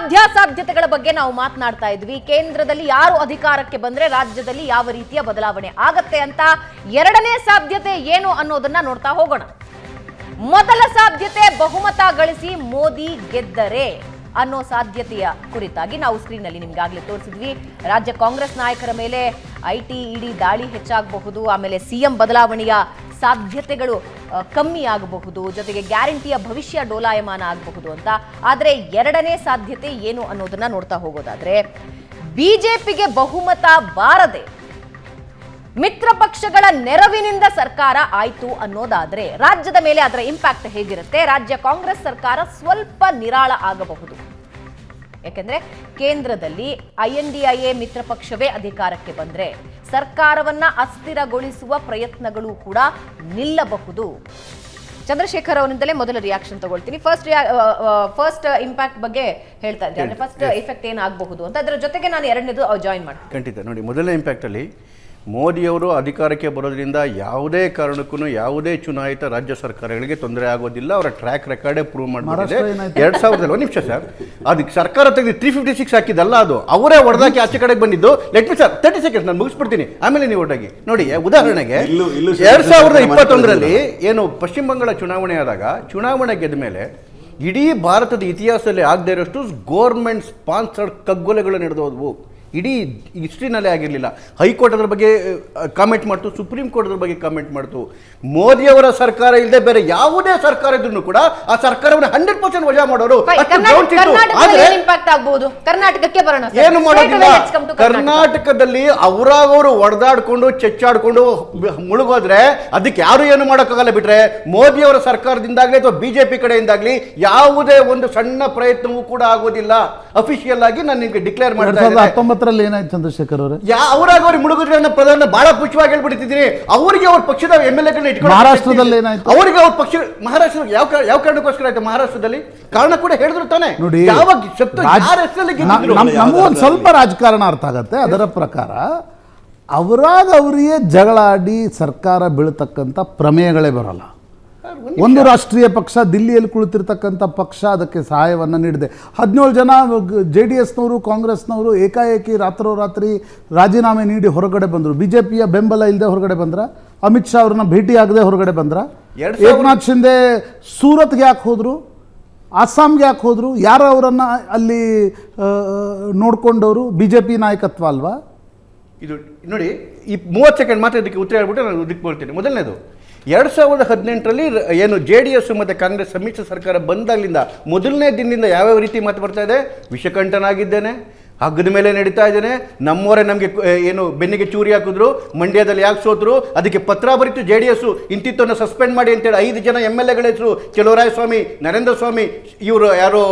ಸಾಧ್ಯಾಸಾಧ್ಯತೆಗಳ ಬಗ್ಗೆ ನಾವು ಮಾತನಾಡ್ತಾ ಇದ್ವಿ. ಕೇಂದ್ರದಲ್ಲಿ ಯಾರು ಅಧಿಕಾರಕ್ಕೆ ಬಂದ್ರೆ ರಾಜ್ಯದಲ್ಲಿ ಯಾವ ರೀತಿಯ ಬದಲಾವಣೆ ಆಗತ್ತೆ ಅಂತ. ಎರಡನೇ ಸಾಧ್ಯತೆ ಏನು ಅನ್ನೋದನ್ನ ನೋಡ್ತಾ ಹೋಗೋಣ. ಮೊದಲ ಸಾಧ್ಯತೆ ಬಹುಮತ ಗಳಿಸಿ ಮೋದಿ ಗೆದ್ದರೆ ಅನ್ನೋ ಸಾಧ್ಯತೆಯ ಕುರಿತಾಗಿ ನಾವು ಸ್ಕ್ರೀನ್ ನಲ್ಲಿ ನಿಮ್ಗಾಗ್ಲೇ ತೋರಿಸಿದ್ವಿ. ರಾಜ್ಯ ಕಾಂಗ್ರೆಸ್ ನಾಯಕರ ಮೇಲೆ ಐಟಿ ಇಡಿ ದಾಳಿ ಹೆಚ್ಚಾಗಬಹುದು, ಆಮೇಲೆ ಸಿಎಂ ಬದಲಾವಣೆಯ ಸಾಧ್ಯತೆಗಳು ಕಮ್ಮಿ ಆಗಬಹುದು, ಜೊತೆಗೆ ಗ್ಯಾರಂಟಿಯ ಭವಿಷ್ಯ ಡೋಲಾಯಮಾನ ಆಗಬಹುದು ಅಂತ. ಆದರೆ ಎರಡನೇ ಸಾಧ್ಯತೆ ಏನು ಅನ್ನೋದನ್ನ ನೋಡ್ತಾ ಹೋಗೋದಾದ್ರೆ, ಬಿಜೆಪಿಗೆ ಬಹುಮತ ಬಾರದೆ ಮಿತ್ರ ಪಕ್ಷಗಳ ನೆರವಿನಿಂದ ಸರ್ಕಾರ ಆಯ್ತು ಅನ್ನೋದಾದ್ರೆ ರಾಜ್ಯದ ಮೇಲೆ ಅದರ ಇಂಪ್ಯಾಕ್ಟ್ ಹೇಗಿರುತ್ತೆ? ರಾಜ್ಯ ಕಾಂಗ್ರೆಸ್ ಸರ್ಕಾರ ಸ್ವಲ್ಪ ನಿರಾಳ ಆಗಬಹುದು. ಯಾಕೆಂದ್ರೆ ಕೇಂದ್ರದಲ್ಲಿ INDIA ಮಿತ್ರ ಪಕ್ಷವೇ ಅಧಿಕಾರಕ್ಕೆ ಬಂದ್ರೆ ಸರ್ಕಾರವನ್ನ ಅಸ್ಥಿರಗೊಳಿಸುವ ಪ್ರಯತ್ನಗಳು ಕೂಡ ನಿಲ್ಲಬಹುದು. ಚಂದ್ರಶೇಖರ್ ಅವರಿಂದಲೇ ಮೊದಲ ರಿಯಾಕ್ಷನ್ ತಗೊಳ್ತೀನಿ. ಫಸ್ಟ್ ಇಂಪ್ಯಾಕ್ಟ್ ಬಗ್ಗೆ ಹೇಳ್ತಾ ಇದ್ದೆ, ಅಂದ್ರೆ ಫಸ್ಟ್ ಎಫೆಕ್ಟ್ ಏನಾಗಬಹುದು ಅಂತ. ಅದರ ಜೊತೆಗೆ ನಾನು ಎರಡನೇದು ಜಾಯಿನ್ ಮಾಡ್ತೀನಿ. ಖಂಡಿತ ನೋಡಿ, ಮೊದಲನೇ ಇಂಪ್ಯಾಕ್ಟ್ ಅಲ್ಲಿ ಮೋದಿಯವರು ಅಧಿಕಾರಕ್ಕೆ ಬರೋದ್ರಿಂದ ಯಾವುದೇ ಕಾರಣಕ್ಕೂ ಯಾವುದೇ ಚುನಾಯಿತ ರಾಜ್ಯ ಸರ್ಕಾರಗಳಿಗೆ ತೊಂದರೆ ಆಗೋದಿಲ್ಲ. ಅವರ ಟ್ರ್ಯಾಕ್ ರೆಕಾರ್ಡೇ ಪ್ರೂವ್ ಮಾಡಿದೆ. 2000 ಒಂದು ನಿಮಿಷ ಸರ್, ಅದಕ್ಕೆ ಸರ್ಕಾರ ತೆಗೆದು 356 ಹಾಕಿದ್ದಲ್ಲ, ಅದು ಅವರೇ ಹೊಡೆದಾಕಿ ಆಚೆ ಕಡೆಗೆ ಬಂದಿದ್ದು. ಲೆಟ್ ಮಿ ಸರ್ 30 ಸೆಕೆಂಡ್ಸ್ ನಾನು ಮುಗಿಸ್ಬಿಡ್ತೀನಿ, ಆಮೇಲೆ ನೀವು ಹೊರಟಾಗಿ ನೋಡಿ. ಉದಾಹರಣೆಗೆ 2021ರಲ್ಲಿ ಏನು ಪಶ್ಚಿಮ ಬಂಗಾಳ ಚುನಾವಣೆ ಆದಾಗ, ಚುನಾವಣೆ ಗೆದ್ದ ಮೇಲೆ ಇಡೀ ಭಾರತದ ಇತಿಹಾಸದಲ್ಲಿ ಆಗದೇ ಇರೋಷ್ಟು ಗೋರ್ಮೆಂಟ್ ಸ್ಪಾನ್ಸರ್ಡ್ ಕಗ್ಗೊಲೆಗಳು ನಡೆದೋದ್ವು. ಇಡೀ ಹಿಸ್ಟ್ರಿನಲ್ಲೇ ಆಗಿರಲಿಲ್ಲ. ಹೈಕೋರ್ಟ್ ಅದರ ಬಗ್ಗೆ ಕಾಮೆಂಟ್ ಮಾಡ್ತು, ಸುಪ್ರೀಂ ಕೋರ್ಟ್ ಅದ್ರ ಬಗ್ಗೆ ಕಾಮೆಂಟ್ ಮಾಡ್ತು. ಮೋದಿಯವರ ಸರ್ಕಾರ ಇಲ್ಲದೆ ಬೇರೆ ಯಾವುದೇ ಸರ್ಕಾರ ಇದ್ರೂ ಕೂಡ ಆ ಸರ್ಕಾರವನ್ನು 100% ವಜಾ ಮಾಡೋರು. ಏನು ಮಾಡೋದಿಲ್ಲ. ಕರ್ನಾಟಕದಲ್ಲಿ ಅವರಾಗವರು ಹೊಡೆದಾಡ್ಕೊಂಡು ಚೆಚ್ಚಾಡ್ಕೊಂಡು ಮುಳುಗೋದ್ರೆ ಅದಕ್ಕೆ ಯಾರು ಏನು ಮಾಡೋಕ್ಕಾಗಲ್ಲ. ಬಿಟ್ರೆ ಮೋದಿಯವರ ಸರ್ಕಾರದಿಂದಾಗ್ಲಿ ಅಥವಾ ಬಿಜೆಪಿ ಕಡೆಯಿಂದಾಗ್ಲಿ ಯಾವುದೇ ಒಂದು ಸಣ್ಣ ಪ್ರಯತ್ನವೂ ಕೂಡ ಆಗೋದಿಲ್ಲ. ಅಫಿಷಿಯಲ್ ಆಗಿ ನಾನು ನಿಮಗೆ ಡಿಕ್ಲೇರ್ ಮಾಡ್ತಾ ಇದ್ದೀನಿ. ಏನಾಯ್ತು ಚಂದ್ರಶೇಖರ್ ಅವರೇ? ಅವರಾಗ ಅವ್ರಿಗೆ ಮುಳುಗುದ್ರೆ ಪ್ರಧಾನ ಬಹಳ ಪುಚ್ಛವಾಗಿ ಹೇಳ್ಬಿಡ್ತಿದ್ದೀನಿ. ಅವರಿಗೆ ಅವ್ರ ಪಕ್ಷದ MLA ಇಟ್ಕೊಂಡು ಮಹಾರಾಷ್ಟ್ರದಲ್ಲಿ ಏನಾಯ್ತು? ಅವರಿಗೆ ಅವ್ರ ಪಕ್ಷ ಮಹಾರಾಷ್ಟ್ರ ಯಾವ ಕಾರಣಕ್ಕೋಸ್ಕರ ಆಯ್ತು? ಮಹಾರಾಷ್ಟ್ರದಲ್ಲಿ ಕಾರಣ ಕೂಡ ಹೇಳಿದ್ರು ತಾನೆ. ನೋಡಿ, ನಮಗೊಂದು ಸ್ವಲ್ಪ ರಾಜಕಾರಣ ಅರ್ಥ ಆಗತ್ತೆ. ಅದರ ಪ್ರಕಾರ ಅವರಿಗೆ ಜಗಳಾಡಿ ಸರ್ಕಾರ ಬೀಳತಕ್ಕಂಥ ಪ್ರಮೇಯಗಳೇ ಬರಲ್ಲ. ಒಂದು ರಾಷ್ಟ್ರೀಯ ಪಕ್ಷ ದಿಲ್ಲಿಯಲ್ಲಿ ಕುಳಿತಿರ್ತಕ್ಕಂಥ ಪಕ್ಷ ಅದಕ್ಕೆ ಸಹಾಯವನ್ನು ನೀಡಿದೆ. 17 ಜನ JDSನವರು ಕಾಂಗ್ರೆಸ್ನವರು ಏಕಾಏಕಿ ರಾತ್ರೋರಾತ್ರಿ ರಾಜೀನಾಮೆ ನೀಡಿ ಹೊರಗಡೆ ಬಂದರು. BJPಯ ಬೆಂಬಲ ಇಲ್ಲದೆ ಹೊರಗಡೆ ಬಂದ್ರ? ಅಮಿತ್ ಶಾ ಅವ್ರನ್ನ ಭೇಟಿಯಾಗದೆ ಹೊರಗಡೆ ಬಂದ್ರ? ಏಕನಾಥ್ ಶಿಂದೆ ಸೂರತ್ಗೆ ಯಾಕೆ ಹೋದ್ರು? ಅಸ್ಸಾಂಗೆ ಯಾಕೆ ಹೋದ್ರು? ಯಾರು ಅವರನ್ನು ಅಲ್ಲಿ ನೋಡ್ಕೊಂಡವರು? BJP ನಾಯಕತ್ವ ಅಲ್ವಾ ಇದು? ನೋಡಿ, ಈ 30 ಸೆಕೆಂಡ್ ಮಾತ್ರ ಇದಕ್ಕೆ ಉತ್ತರ ಹೇಳ್ಬಿಟ್ಟು ನಾನು ಇದಕ್ಕೆ ಬರ್ತೀನಿ. ಮೊದಲನೇದು, 2018ರಲ್ಲಿ ಏನು JDS ಮತ್ತು ಕಾಂಗ್ರೆಸ್ ಸಮ್ಮಿಶ್ರ ಸರ್ಕಾರ ಬಂದಾಗಲಿಂದ ಮೊದಲನೇ ದಿನದಿಂದ ಯಾವ್ಯಾವ ರೀತಿ ಮಾತು ಬರ್ತಾ ಇದೆ? ವಿಷಕಂಠನಾಗಿದ್ದೇನೆ, ಹಗ್ಗದ ಮೇಲೆ ನಡೀತಾ ಇದ್ದೇನೆ, ನಮ್ಮವರೇ ನಮಗೆ ಏನು ಬೆನ್ನಿಗೆ ಚೂರಿ ಹಾಕಿದ್ರು, ಮಂಡ್ಯದಲ್ಲಿ ಯಾಕೆ ಸೋತರು, ಅದಕ್ಕೆ ಪತ್ರ ಬರೀತು JDS ಇಂತಿತ್ತನ್ನು ಸಸ್ಪೆಂಡ್ ಮಾಡಿ ಅಂತೇಳಿ 5 ಜನ MLAಗಳ ಹೆಸರು, ಚಲುವರಾಯಸ್ವಾಮಿ, ನರೇಂದ್ರ ಸ್ವಾಮಿ, ಇವರು ಯಾರೋ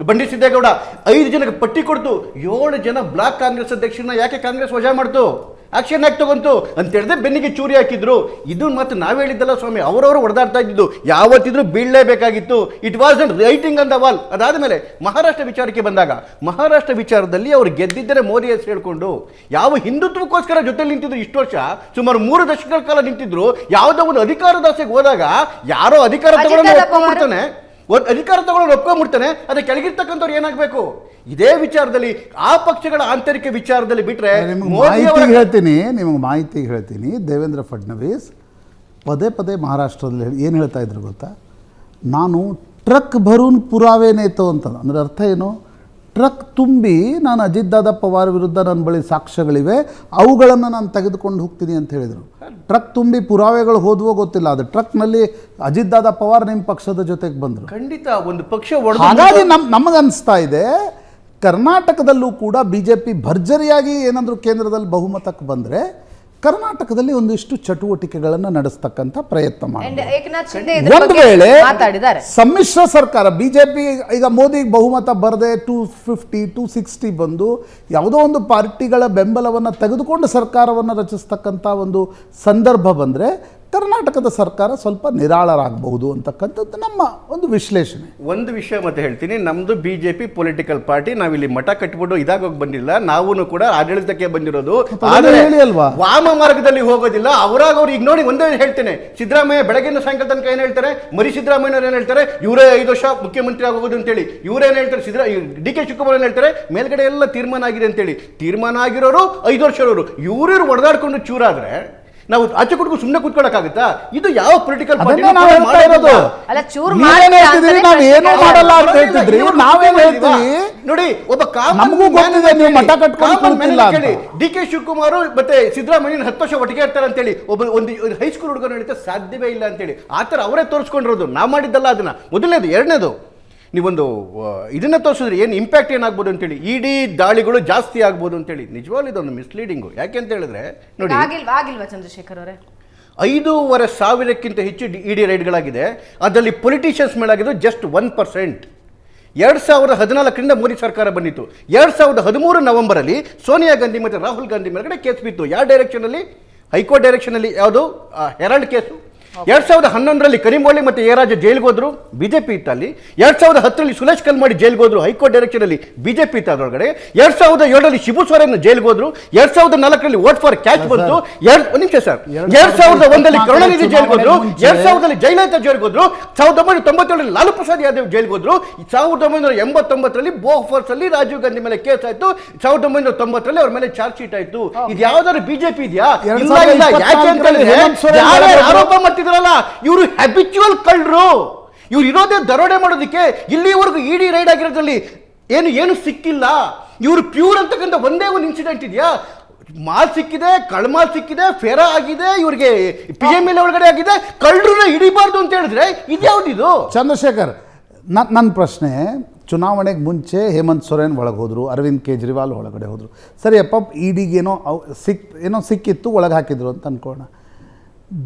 ಬಂಡಿ ಸಿದ್ದೇಗೌಡ, 5 ಜನಕ್ಕೆ ಪಟ್ಟಿ ಕೊಡ್ತು. 7 ಜನ ಬ್ಲಾಕ್ ಕಾಂಗ್ರೆಸ್ ಅಧ್ಯಕ್ಷರನ್ನ ಯಾಕೆ ಕಾಂಗ್ರೆಸ್ ವಜಾ ಮಾಡ್ತು, ಆಕ್ಷನ್ ಯಾಕೆ ತಗೊಂತು ಅಂತ ಹೇಳಿದ್ರೆ ಬೆನ್ನಿಗೆ ಚೂರಿ ಹಾಕಿದ್ರು. ಇದು ಮತ್ತೆ ನಾವು ಹೇಳಿದ್ದಲ್ಲ ಸ್ವಾಮಿ, ಅವರವರು ಹೊಡೆದಾಡ್ತಾ ಇದ್ದು ಯಾವತ್ತಿದ್ರೂ ಬೀಳಲೇಬೇಕಾಗಿತ್ತು. It was handwriting on the wall. ಅದಾದ ಮೇಲೆ ಮಹಾರಾಷ್ಟ್ರ ವಿಚಾರಕ್ಕೆ ಬಂದಾಗ, ಮಹಾರಾಷ್ಟ್ರ ವಿಚಾರದಲ್ಲಿ ಅವರು ಗೆದ್ದಿದ್ದರೆ ಮೋದಿ ಹೆಸರು ಹೇಳ್ಕೊಂಡು ಯಾವ ಹಿಂದುತ್ವಕ್ಕೋಸ್ಕರ ಜೊತೆಲಿ ನಿಂತಿದ್ರು ಇಷ್ಟು ವರ್ಷ, ಸುಮಾರು 3 ದಶಕಗಳ ಕಾಲ ನಿಂತಿದ್ರು. ಯಾವುದೋ ಒಂದು ಅಧಿಕಾರದಾಸೆಗೆ ಹೋದಾಗ ಯಾರೋ ಅಧಿಕಾರ ತಗೊಳ್ಳೋದು ಅಧಿಕಾರ ತಗೊಳ್ಳೋದು ಒಪ್ಕೊಂಡ್ಬಿಡ್ತಾನೆ, ಅದಕ್ಕೆ ಕೆಳಗಿರ್ತಕ್ಕಂಥವ್ರು ಏನಾಗಬೇಕು? ಇದೇ ವಿಚಾರದಲ್ಲಿ ಆ ಪಕ್ಷಗಳ ಆಂತರಿಕ ವಿಚಾರದಲ್ಲಿ ಬಿಟ್ರೆ ನಿಮಗೆ ಮಾಹಿತಿ ಹೇಳ್ತೀನಿ. ದೇವೇಂದ್ರ ಫಡ್ನವೀಸ್ ಪದೇ ಪದೇ ಮಹಾರಾಷ್ಟ್ರದಲ್ಲಿ ಏನು ಹೇಳ್ತಾ ಇದ್ರು ಗೊತ್ತಾ? ನಾನು ಟ್ರಕ್ ಭರೂನ್ ಪುರಾವೆ ನೇತು ಅಂತ. ಅಂದರೆ ಅರ್ಥ ಏನು? ಟ್ರಕ್ ತುಂಬಿ ನಾನು ಅಜಿತ್ ದಾದಾ ಪವಾರ್ ವಿರುದ್ಧ ನನ್ನ ಬಳಿ ಸಾಕ್ಷ್ಯಗಳಿವೆ, ಅವುಗಳನ್ನು ನಾನು ತೆಗೆದುಕೊಂಡು ಹೋಗ್ತೀನಿ ಅಂತ ಹೇಳಿದರು. ಟ್ರಕ್ ತುಂಬಿ ಪುರಾವೆಗಳು ಹೋದ್ವೋ ಗೊತ್ತಿಲ್ಲ, ಅದು ಟ್ರಕ್ನಲ್ಲಿ ಅಜಿತ್ ದಾದಾ ಪವಾರ್ ನಿಮ್ಮ ಪಕ್ಷದ ಜೊತೆಗೆ ಬಂದರು. ಖಂಡಿತ ಒಂದು ಪಕ್ಷ. ಹಾಗಾಗಿ ನಮಗನ್ನಿಸ್ತಾ ಇದೆ ಕರ್ನಾಟಕದಲ್ಲೂ ಕೂಡ BJP ಭರ್ಜರಿಯಾಗಿ ಏನಾದರೂ ಕೇಂದ್ರದಲ್ಲಿ ಬಹುಮತಕ್ಕೆ ಬಂದರೆ ಕರ್ನಾಟಕದಲ್ಲಿ ಒಂದಿಷ್ಟು ಚಟುವಟಿಕೆಗಳನ್ನು ನಡೆಸ್ತಕ್ಕಂಥ ಪ್ರಯತ್ನ ಮಾಡಿ. ಒಂದು ವೇಳೆ ಸಮ್ಮಿಶ್ರ ಸರ್ಕಾರ BJP ಈಗ ಮೋದಿ ಬಹುಮತ ಬರದೆ 250 260 ಬಂದು ಯಾವುದೋ ಒಂದು ಪಾರ್ಟಿಗಳ ಬೆಂಬಲವನ್ನು ತೆಗೆದುಕೊಂಡು ಸರ್ಕಾರವನ್ನು ರಚಿಸ್ತಕ್ಕಂಥ ಒಂದು ಸಂದರ್ಭ ಬಂದರೆ ಕರ್ನಾಟಕದ ಸರ್ಕಾರ ಸ್ವಲ್ಪ ನಿರಾಳರಾಗಬಹುದು ಅಂತಕ್ಕಂಥದ್ದು ನಮ್ಮ ಒಂದು ವಿಶ್ಲೇಷಣೆ. ಒಂದು ವಿಷಯ ಮತ್ತೆ ಹೇಳ್ತೀನಿ, ನಮ್ದು ಬಿಜೆಪಿ ಪೊಲಿಟಿಕಲ್ ಪಾರ್ಟಿ, ನಾವಿಲ್ಲಿ ಮಠ ಕಟ್ಬಿಟ್ಟು ಇದಾಗೋಗಿ ಬಂದಿಲ್ಲ, ನಾವು ಕೂಡ ಆಡಳಿತಕ್ಕೆ ಬಂದಿರೋದು. ಆದರೆ ಹೇಳಿ ಅಲ್ವಾ, ವಾಮ ಮಾರ್ಗದಲ್ಲಿ ಹೋಗೋದಿಲ್ಲ. ಅವರಾಗ ಅವ್ರು ಈಗ ನೋಡಿ ಒಂದೇ ಹೇಳ್ತೇನೆ, ಸಿದ್ದರಾಮಯ್ಯ ಬೆಳಗಿನ ಸಾಯಂಕಾಲ ತನಕ ಏನ್ ಹೇಳ್ತಾರೆ, ಮರಿ ಸಿದ್ದರಾಮಯ್ಯ ಏನ್ ಹೇಳ್ತಾರೆ, ಇವರೇ 5 ವರ್ಷ ಮುಖ್ಯಮಂತ್ರಿ ಆಗೋದು ಅಂತೇಳಿ, ಇವರೇನ್ ಹೇಳ್ತಾರೆ, ಡಿ ಕೆ ಶಿವಕುಮಾರ್ ಏನ್ ಹೇಳ್ತಾರೆ, ಮೇಲ್ಗಡೆ ಎಲ್ಲ ತೀರ್ಮಾನ ಆಗಿದೆ ಅಂತೇಳಿ. ತೀರ್ಮಾನ ಆಗಿರೋರು 5 ವರ್ಷದವರು, ಇವ್ರು ಹೊಡೆದಾಡ್ಕೊಂಡು ಚೂರಾದ್ರೆ ನಾವು ಆಚೆ ಕುಟ್ಕೊಂಡು ಸುಮ್ಮನೆ ಕೂತ್ಕೊಳ್ಳೋಕ್ಕಾಗುತ್ತಾ? ಇದು ಯಾವ ಪೊಲಿಟಿಕಲ್ ಪಾರ್ಟಿ ಅಲ್ಲ, ಚೂರು ಏನು ಮಾಡಲ್ಲ ಅಂತ ಹೇಳ್ತಿದ್ರಿ, ನಾವೇನು ಹೇಳ್ತೀವಿ ನೋಡಿ. ಒಬ್ಬ ನಮಗೂ ಗೊತ್ತಿದೆ ನೀವು ಮಠ ಕಟ್ಕೊಂಡು ಕೂತಿಲ್ಲ ಅಂತ. ಡಿ ಕೆ ಶಿವಕುಮಾರ್ ಮತ್ತೆ ಸಿದ್ದರಾಮಯ್ಯ 10 ವರ್ಷ ಒಟ್ಟಿಗೆ ಇರ್ತಾರೆ ಅಂತೇಳಿ ಒಂದು ಹೈಸ್ಕೂಲ್ ಹುಡುಗರು ಹೇಳಿದ್ರೆ ಸಾಧ್ಯವೇ ಇಲ್ಲ ಅಂತೇಳಿ. ಆ ಥರ ಅವರೇ ತೋರಿಸ್ಕೊಂಡಿರೋದು, ನಾವು ಮಾಡಿದ್ದಲ್ಲ ಅದನ್ನ. ಮೊದಲನೇದು. ಎರಡನೇದು, ನೀವೊಂದು ಇದನ್ನ ತೋರಿಸಿದ್ರೆ ಏನು ಇಂಪ್ಯಾಕ್ಟ್ ಏನಾಗ್ಬೋದು ಅಂತೇಳಿ, ಇಡೀ ದಾಳಿಗಳು ಜಾಸ್ತಿ ಆಗ್ಬೋದು ಅಂತೇಳಿ. ನಿಜವಾಗ್ಲೂ ಇದೊಂದು ಮಿಸ್ಲೀಡಿಂಗು. ಯಾಕೆ ಅಂತ ಹೇಳಿದ್ರೆ ನೋಡಿ, ಆಗಿಲ್ವಾ ಚಂದ್ರಶೇಖರ್ ಅವರೇ, 5,500ಕ್ಕಿಂತ ಹೆಚ್ಚು ಇಡಿ ರೈಡ್ಗಳಾಗಿದೆ. ಅದರಲ್ಲಿ ಪೊಲಿಟಿಷಿಯನ್ಸ್ ಮೇಲಾಗಿದ್ದು ಜಸ್ಟ್ 1%. 2014ರಿಂದ ಮೋದಿ ಸರ್ಕಾರ ಬಂದಿತ್ತು. 2013 ನವೆಂಬರಲ್ಲಿ ಸೋನಿಯಾ ಗಾಂಧಿ ಮತ್ತು ರಾಹುಲ್ ಗಾಂಧಿ ಮೇಲ್ಗಡೆ ಕೇಸ್ ಬಿತ್ತು. ಯಾವ ಡೈರೆಕ್ಷನಲ್ಲಿ? ಹೈಕೋರ್ಟ್ ಡೈರೆಕ್ಷನಲ್ಲಿ. ಯಾವುದು? Herald case. 2011ರಲ್ಲಿ ಕರೀಂವಳ್ಳಿ ಮತ್ತು ಎ ರಾಜ ಜೈಲ್ಗೆ ಹೋದ್ರು, ಬಿಜೆಪಿ ಇತ್ತು ಅಲ್ಲಿ. 2010ರಲ್ಲಿ ಸುಲೇಶ್ ಕಲ್ಮಾಡಿ ಜೈಲ್ಗೆ ಹೋದ್ರು, ಹೈಕೋರ್ಟ್ ಡೈರೆಕ್ಷನಲ್ಲಿ, ಬಿಜೆಪಿ ಇತ್ತು ಅದರೊಳಗಡೆ. 2007ರಲ್ಲಿ ಶಿಬು ಸೊರೇನ್ ಜೈಲ್ಗೆ ಹೋದ್ರು. 2004ರಲ್ಲಿ ವೋಟ್ ಫಾರ್ ಕ್ಯಾಶ್ ಬಂತು. ಒಂದು ನಿಮಿಷ ಸರ್, 2001ರಲ್ಲಿ ಕರುಣಾನಿಧಿ ಜೈಲ್ಗೆ ಹೋದ್ರು. 2000ರಲ್ಲಿ ಜಯಲಲಿತಾ ಜೈಲ್ಗೆ ಹೋದ್ರು. 1997ರಲ್ಲಿ ಲಾಲು ಪ್ರಸಾದ್ ಯಾದವ್ ಜೈಲ್ಗೆ ಹೋದ್ರು. 1989ರಲ್ಲಿ ಬೋಫರ್ಸ್ ಅಲ್ಲಿ ರಾಜೀವ್ ಗಾಂಧಿ ಮೇಲೆ ಕೇಸ್ ಆಯ್ತು. 1990ರಲ್ಲಿ ಅವ್ರ ಮೇಲೆ ಚಾರ್ಜ್ ಶೀಟ್ ಆಯ್ತು. ಇದು ಯಾವ್ದಾದ್ರು ಬಿಜೆಪಿ ಇದೆಯಾ? ಇಲ್ಲ ಇಲ್ಲ. ಯಾಕೆ ಅಂತ ಹೇಳಿದ್ರೆ ಆರೋಪ ಮಾಡ್ತಿದ್ರಲ್ಲ, ಇವರು ಹ್ಯಾಬಿಚುವಲ್ ಕಳ್ಳರು. ಇವ್ರು ಇರೋದೇ ದರೋಡೆ ಮಾಡೋದಕ್ಕೆ. ಇಲ್ಲಿವರೆಗೂ ಇಡಿ ರೈಡ್ ಆಗಿರೋದ್ರಲ್ಲಿ ಏನು ಸಿಕ್ಕಿಲ್ಲ. ಇವರು ಪ್ಯೂರ್ ಅಂತಕ್ಕಂಥ ಒಂದೇ ಒಂದು ಇನ್ಸಿಡೆಂಟ್ ಇದೆಯಾ? ಮಾಲ್ ಸಿಕ್ಕಿದೆ, ಕಳ್ಮಾಲ್ ಸಿಕ್ಕಿದೆ, ಫೆರಾ ಆಗಿದೆ, ಇವ್ರಿಗೆ PML ಒಳಗಡೆ ಆಗಿದೆ. ಕಳ್ಳರನ್ನ ಹಿಡಿಬಾರ್ದು ಅಂತ ಹೇಳಿದ್ರೆ ಇದ್ಯಾವ್ದಿದು? ಚಂದ್ರಶೇಖರ್, ನನ್ನ ಪ್ರಶ್ನೆ, ಚುನಾವಣೆಗೆ ಮುಂಚೆ ಹೇಮಂತ್ ಸೊರೇನ್ ಒಳಗೆ ಹೋದರು, ಅರವಿಂದ್ ಕೇಜ್ರಿವಾಲ್ ಒಳಗಡೆ ಹೋದರು. ಸರಿಯಪ್ಪ, ಇಡಿಗೇನೋ ಸಿಕ್ಕಿತ್ತು, ಒಳಗೆ ಹಾಕಿದ್ರು ಅಂತ ಅನ್ಕೋಣ.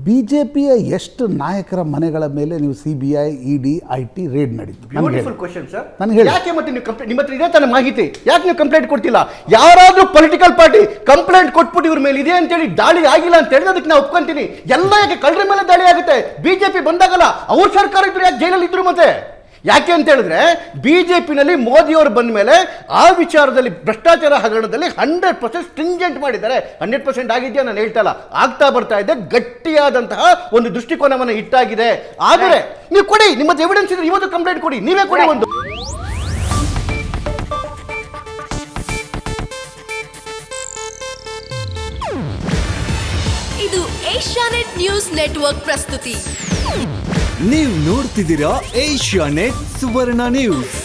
ಬಿಜೆಪಿಯ ಎಷ್ಟು ನಾಯಕರ ಮನೆಗಳ ಮೇಲೆ ನೀವು CBI, ED, IT ರೇಡ್ ನಡೀತು? Beautiful question sir. ನನಗೆ ಹೇಳಿ, ಯಾಕೆ ಮತ್ತೆ ನೀವು ಕಂಪ್ಲೇಂಟ್, ನಿಮ್ಮ ಹತ್ರ ಇದೆ ತಾನೇ ಮಾಹಿತಿ, ಯಾಕೆ ನೀವು ಕಂಪ್ಲೇಂಟ್ ಕೊಡ್ತಿಲ್ಲ? ಯಾರಾದ್ರೂ ಪೊಲಿಟಿಕಲ್ ಪಾರ್ಟಿ ಕಂಪ್ಲೇಂಟ್ ಕೊಟ್ಬಿಟ್ಟು ಇವ್ರ ಮೇಲೆ ಇದೆ ಅಂತೇಳಿ ದಾಳಿ ಆಗಿಲ್ಲ ಅಂತ ಹೇಳಿದ್ರೆ ಅದಕ್ಕೆ ನಾವು ಒಪ್ಕೊಂತೀನಿ. ಎಲ್ಲ ಯಾಕೆ ಕಳ್ಳರ ಮೇಲೆ ದಾಳಿ ಆಗುತ್ತೆ? ಬಿಜೆಪಿ ಬಂದಾಗಲ್ಲ, ಅವ್ರ ಸರ್ಕಾರ ಇದ್ರು ಯಾಕೆ ಜೈಲಲ್ಲಿ ಇದ್ರು? ಮತ್ತೆ ಯಾಕೆ ಅಂತ ಹೇಳಿದ್ರೆ ಬಿಜೆಪಿನಲ್ಲಿ ಮೋದಿಯವರು ಬಂದ ಮೇಲೆ ಆ ವಿಚಾರದಲ್ಲಿ ಭ್ರಷ್ಟಾಚಾರ ಹಗರಣದಲ್ಲಿ 100% ಸ್ಟ್ರಿಂಜೆಂಟ್ ಮಾಡಿದ್ದಾರೆ. 100% ಆಗಿದೆಯಾ ನಾನು ಹೇಳ್ತಾ ಇಲ್ಲ, ಆಗ್ತಾ ಬರ್ತಾ ಇದೆ. ಗಟ್ಟಿಯಾದಂತಹ ಒಂದು ದೃಷ್ಟಿಕೋನವನ್ನು ಇಟ್ಟಾಗಿದೆ. ಆದರೆ ನೀವು ಕೊಡಿ, ನಿಮ್ಮ ಎವಿಡೆನ್ಸ್ ಇದ್ರೆ ಇವತ್ತು ಕಂಪ್ಲೇಂಟ್ ಕೊಡಿ, ನೀವೇ ಕೊಡಿ ಒಂದು. ಇದು ಏಷ್ಯಾನೆಟ್ ನ್ಯೂಸ್ ನೆಟ್ವರ್ಕ್ ಪ್ರಸ್ತುತಿ. ನೀವು ನೋಡ್ತಿದ್ದೀರಾ ಏಷ್ಯಾನೆಟ್ ಸುವರ್ಣ ನ್ಯೂಸ್.